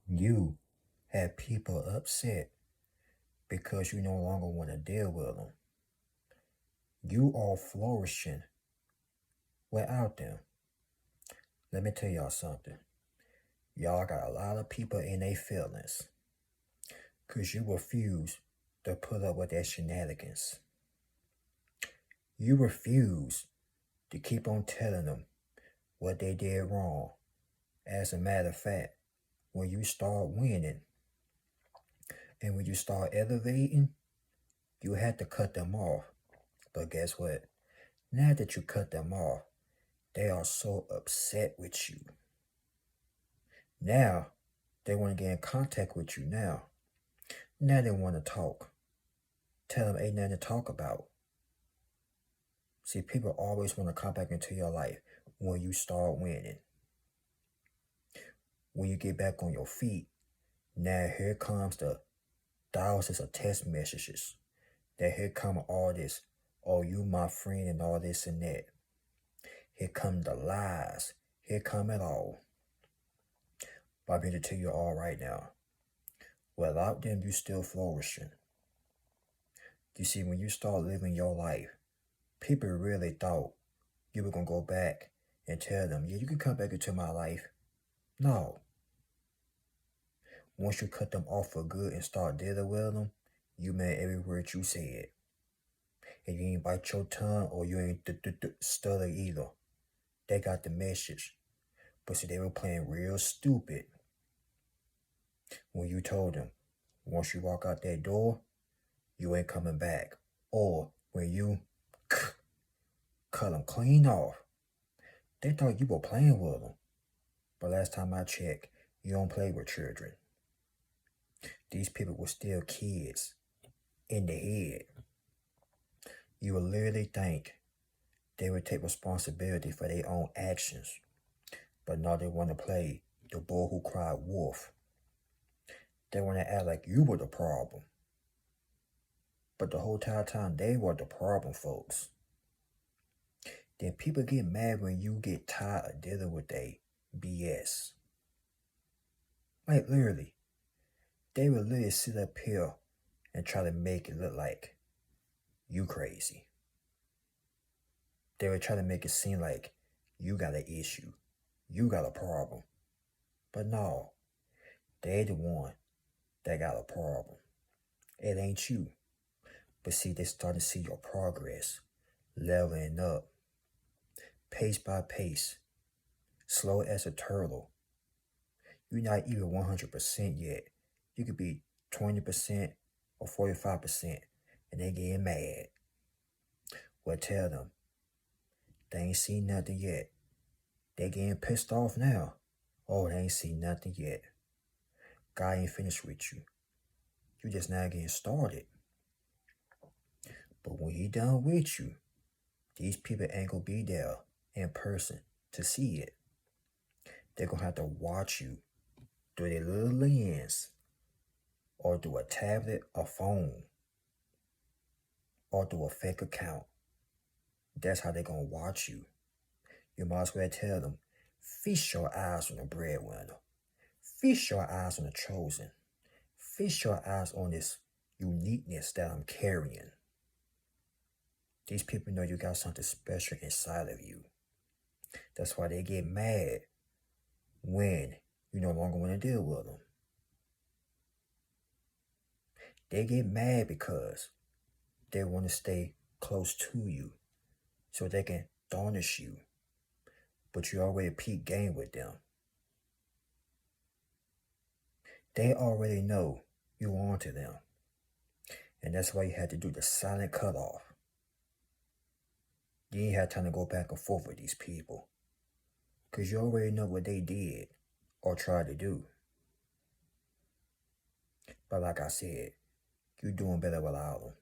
You have people upset because you no longer want to deal with them. You are flourishing without them. Let me tell y'all something. Y'all got a lot of people in their feelings because you refuse to put up with their shenanigans. You refuse to keep on telling them what they did wrong. As a matter of fact, when you start winning and when you start elevating, you have to cut them off. But guess what? Now that you cut them off, they are so upset with you. Now, they want to get in contact with you now. Now they want to talk. Tell them ain't nothing to talk about. See, people always want to come back into your life when you start winning. When you get back on your feet, now here comes the thousands of text messages. That here come all this, oh, you my friend and all this and that. Here come the lies. Here come it all. But I'm here to tell you all right now. Without them, you still flourishing. You see, when you start living your life, people really thought you were going to go back and tell them, yeah, you can come back into my life. No. Once you cut them off for good and start dealing with them, you meant every word you said. And you ain't bite your tongue or you ain't stutter either. They got the message. But see, they were playing real stupid when you told them, once you walk out that door, you ain't coming back. Or when you cut them clean off, they thought you were playing with them. But last time I checked, you don't play with children. These people were still kids in the head. You would literally think they would take responsibility for their own actions. But now they want to play the bull who cried wolf. They want to act like you were the problem. But the whole entire time, they were the problem, folks. Then people get mad when you get tired of dealing with they BS. Like literally, they will literally sit up here and try to make it look like you crazy. They would try to make it seem like you got an issue. You got a problem. But no, they the one that got a problem. It ain't you. But see, they starting to see your progress, leveling up, pace by pace, slow as a turtle. You're not even 100% yet. You could be 20% or 45%, and they getting mad. Well, tell them, they ain't seen nothing yet. They getting pissed off now. Oh, they ain't seen nothing yet. God ain't finished with you. You just now getting started. But when he done with you, these people ain't gonna be there in person to see it. They're gonna have to watch you through their little lens, or through a tablet or phone, or through a fake account. That's how they're gonna watch you. You might as well tell them, feast your eyes on the breadwinner. Feast your eyes on the chosen. Feast your eyes on this uniqueness that I'm carrying. These people know you got something special inside of you. That's why they get mad when you no longer want to deal with them. They get mad because they want to stay close to you so they can tarnish you. But you already peak game with them. They already know you on to them. And that's why you had to do the silent cutoff. You ain't had time to go back and forth with these people. Because you already know what they did or tried to do. But like I said, you're doing better without them.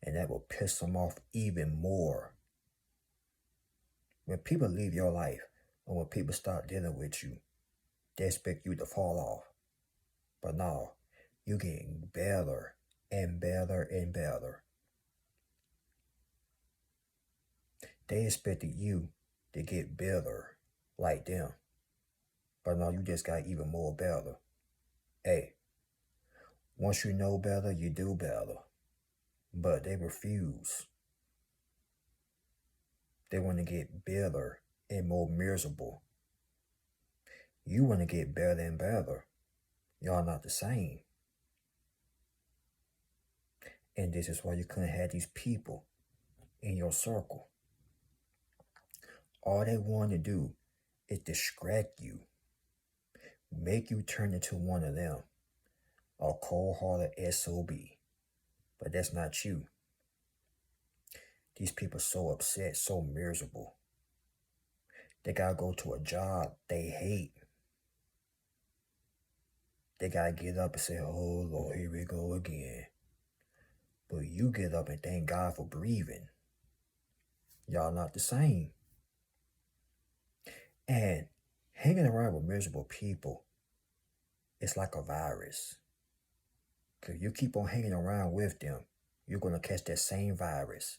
And that will piss them off even more. When people leave your life, or when people start dealing with you, they expect you to fall off. But no, you're getting better and better and better. They expected you to get better like them. But no, you just got even more better. Hey, once you know better, you do better. But they refuse. They want to get better and more miserable. You want to get better and better. Y'all not the same. And this is why you couldn't have these people in your circle. All they want to do is distract you, make you turn into one of them, a cold-hearted SOB. But that's not you. These people are so upset, so miserable. They gotta go to a job they hate. They gotta get up and say, oh Lord, here we go again. But you get up and thank God for breathing. Y'all not the same. And hanging around with miserable people, it's like a virus. Because you keep on hanging around with them, you're going to catch that same virus,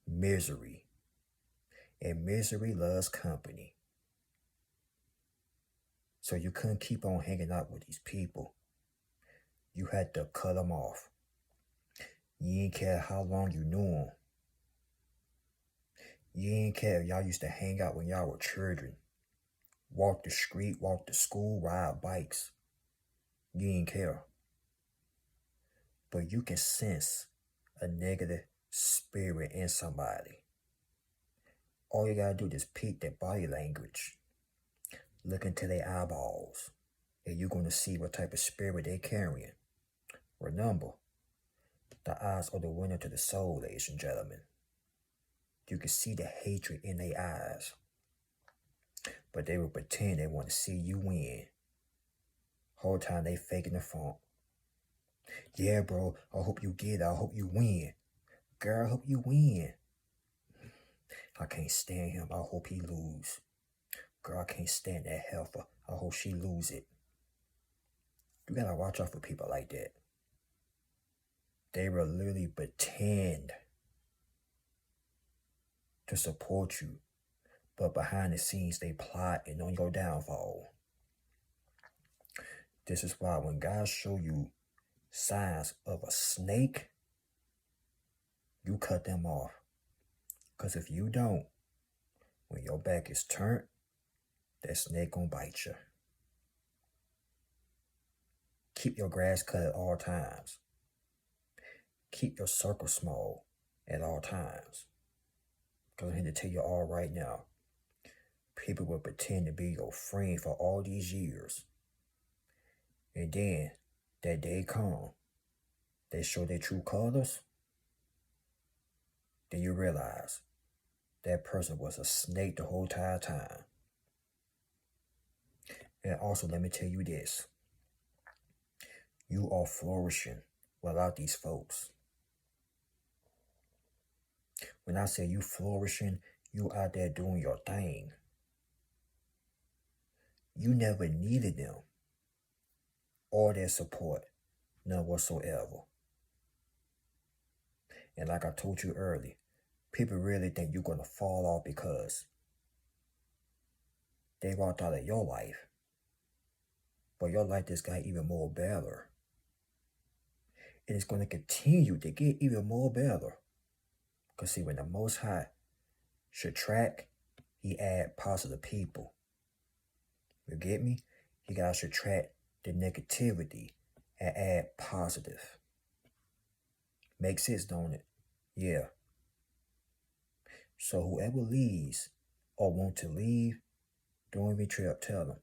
misery. And misery loves company. So you couldn't keep on hanging out with these people. You had to cut them off. You ain't care how long you knew them. You ain't care if y'all used to hang out when y'all were children. Walk the street, walk to school, ride bikes. You ain't care. But you can sense a negative spirit in somebody. All you gotta do is peek their body language. Look into their eyeballs. And you're gonna see what type of spirit they're carrying. Remember, the eyes are the window to the soul, ladies and gentlemen. You can see the hatred in their eyes. But they will pretend they want to see you win. Whole time they faking the funk. Yeah, bro, I hope you get it. I hope you win. Girl, I hope you win. I can't stand him. I hope he lose. Girl, I can't stand that heifer. I hope she lose it. You gotta watch out for people like that. They will literally pretend to support you, but behind the scenes they plotting on your downfall. This is why when God show you signs of a snake, you cut them off. Because if you don't, when your back is turned, that snake gonna bite you. Keep your grass cut at all times. Keep your circle small at all times. Because I'm here to tell you all right now, people will pretend to be your friend for all these years. And then, that day come, they show their true colors. Then you realize that person was a snake the whole entire time. And also, let me tell you this. You are flourishing without these folks. When I say you flourishing, you out there doing your thing. You never needed them or their support, none whatsoever. And like I told you earlier, people really think you're going to fall off because they walked out of your life. But your life just got even more better. And it's going to continue to get even more better. Because see, when the Most High should track, he add positive people. You get me? He got to subtract the negativity and add positive. Makes sense, don't it? Yeah. So whoever leaves or want to leave, don't even tell them.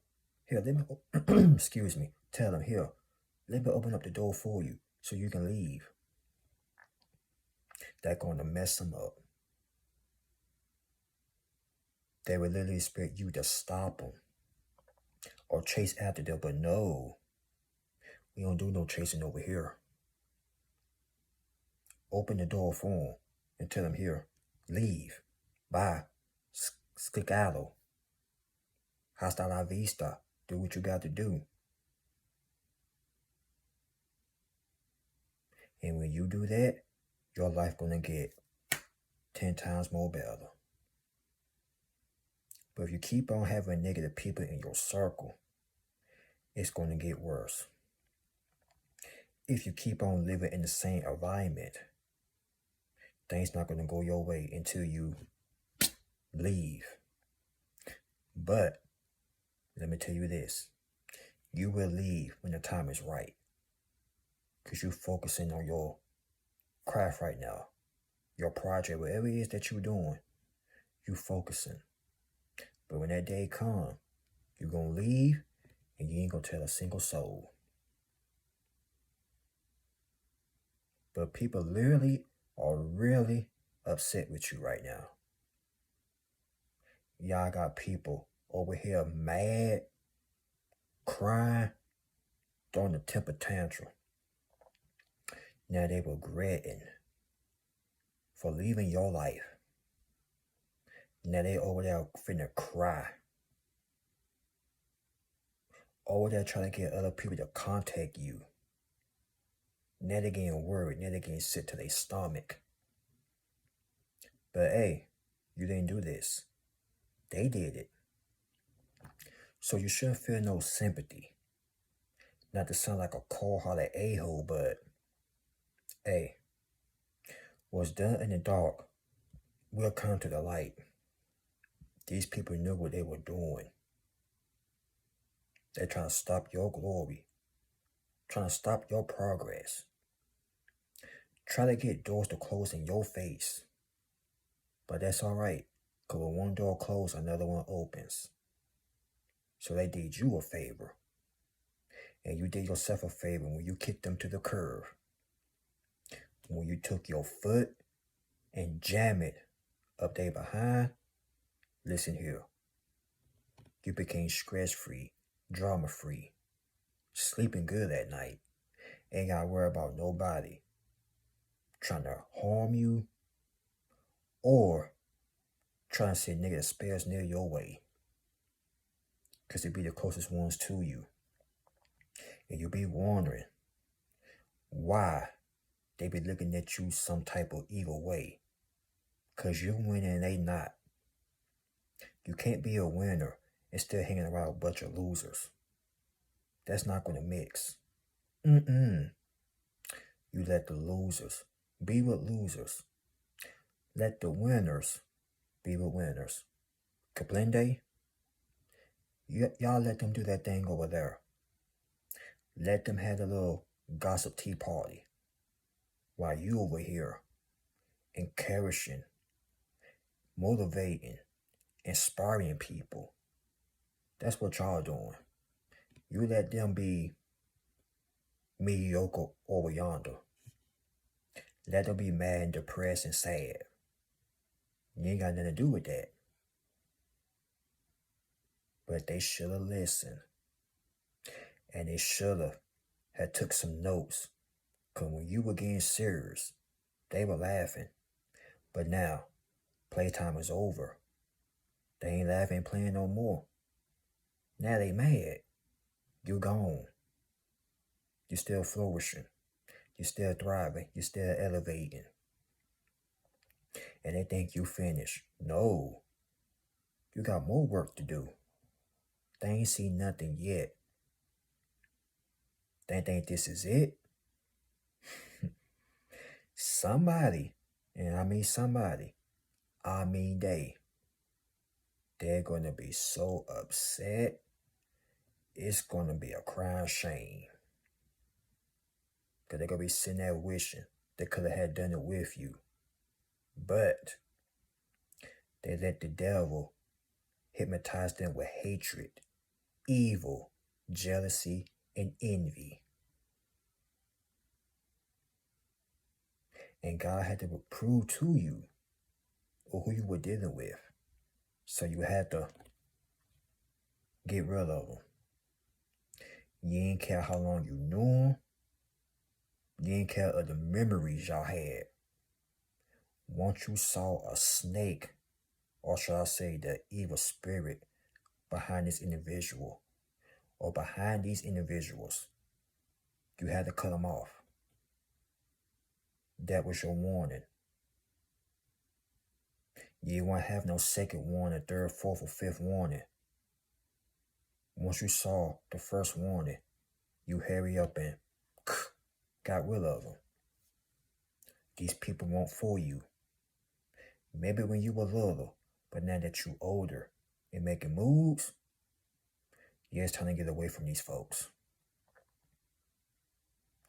Here, let me, excuse me, tell them, here, let me open up the door for you so you can leave. That's going to mess them up. They will literally expect you to stop them or chase after them, but no, we don't do no chasing over here. Open the door for them and tell them, here, leave, bye, skedaddle, hasta la vista, do what you got to do. And when you do that, your life gonna get 10 times more better. But if you keep on having negative people in your circle, it's going to get worse. If you keep on living in the same environment, things not going to go your way until you leave. But let me tell you this. You will leave when the time is right. Because you're focusing on your craft right now. Your project, whatever it is that you're doing, you focusing. But when that day comes, you're going to leave and you ain't going to tell a single soul. But people literally are really upset with you right now. Y'all got people over here mad, crying, throwing a temper tantrum. Now they regretting for leaving your life. Now they over there finna cry. Over there trying to get other people to contact you. Now they getting worried. Now they getting sick to their stomach. But hey, you didn't do this. They did it. So you shouldn't feel no sympathy. Not to sound like a cold-hearted a-hole, but hey, what's done in the dark will come to the light. These people knew what they were doing. They're trying to stop your glory. Trying to stop your progress. Try to get doors to close in your face. But that's alright, because when one door closes, another one opens. So they did you a favor. And you did yourself a favor when you kicked them to the curb. When you took your foot and jammed it up there behind. Listen here. You became stress-free, drama-free, sleeping good at night. Ain't got to worry about nobody trying to harm you or trying to send negative spells near your way. Because they be the closest ones to you. And you'll be wondering why they be looking at you some type of evil way. Because you're winning and they not. You can't be a winner and still hanging around a bunch of losers. That's not going to mix. You let the losers be with losers. Let the winners be with winners. Kaplende, y'all let them do that thing over there. Let them have a little gossip tea party while you over here encouraging, motivating, inspiring people. That's what y'all doing. You let them be mediocre over yonder. Let them be mad and depressed and sad. You ain't got nothing to do with that. But they should have listened. And they should have took some notes. Because when you were getting serious, they were laughing. But now, playtime is over. They ain't laughing, playing no more. Now they mad. You gone. You still flourishing. You still thriving. You still elevating. And they think you finished. No. You got more work to do. They ain't seen nothing yet. They think this is it. Somebody, and I mean somebody, I mean they're going to be so upset. It's going to be a crying shame. Because they're going to be sitting there wishing they could have had done it with you. But they let the devil hypnotize them with hatred, evil, jealousy, and envy. And God had to prove to you who you were dealing with. So you had to get rid of them. You ain't care how long you knew them. You ain't care of the memories y'all had. Once you saw a snake, or shall I say the evil spirit behind this individual, or behind these individuals, you had to cut them off. That was your warning. You won't have no second warning, third, fourth, or fifth warning. Once you saw the first warning, you hurry up and got rid of them. These people won't fool you. Maybe when you were little, but now that you older and making moves, yeah, it's time to get away from these folks.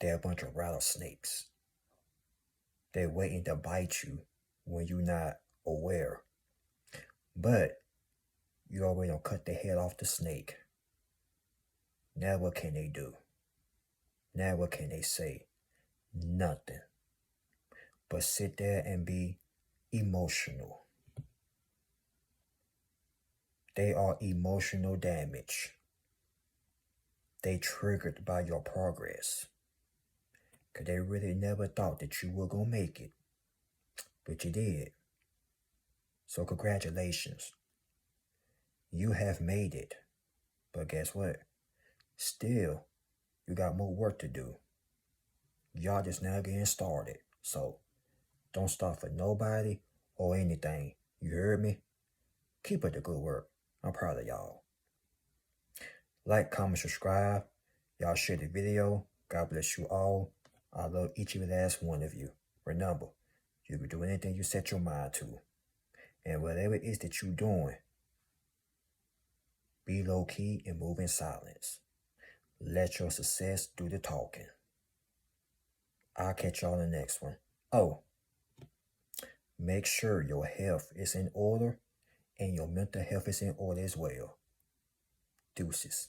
They're a bunch of rattlesnakes. They're waiting to bite you when you're not aware. But you already don't cut the head off the snake. Now what can they do? Now what can they say? Nothing. But sit there and be emotional. They are emotional damage. They triggered by your progress. Because they really never thought that you were going to make it. But you did. So congratulations. You have made it. But guess what? Still, you got more work to do. Y'all just now getting started. So, don't stop for nobody or anything. You heard me? Keep up the good work. I'm proud of y'all. Like, comment, subscribe. Y'all share the video. God bless you all. I love each and last one of you. Remember, you can do anything you set your mind to. And whatever it is that you're doing, be low-key and move in silence. Let your success do the talking. I'll catch y'all in the next one. Oh, make sure your health is in order and your mental health is in order as well. Deuces.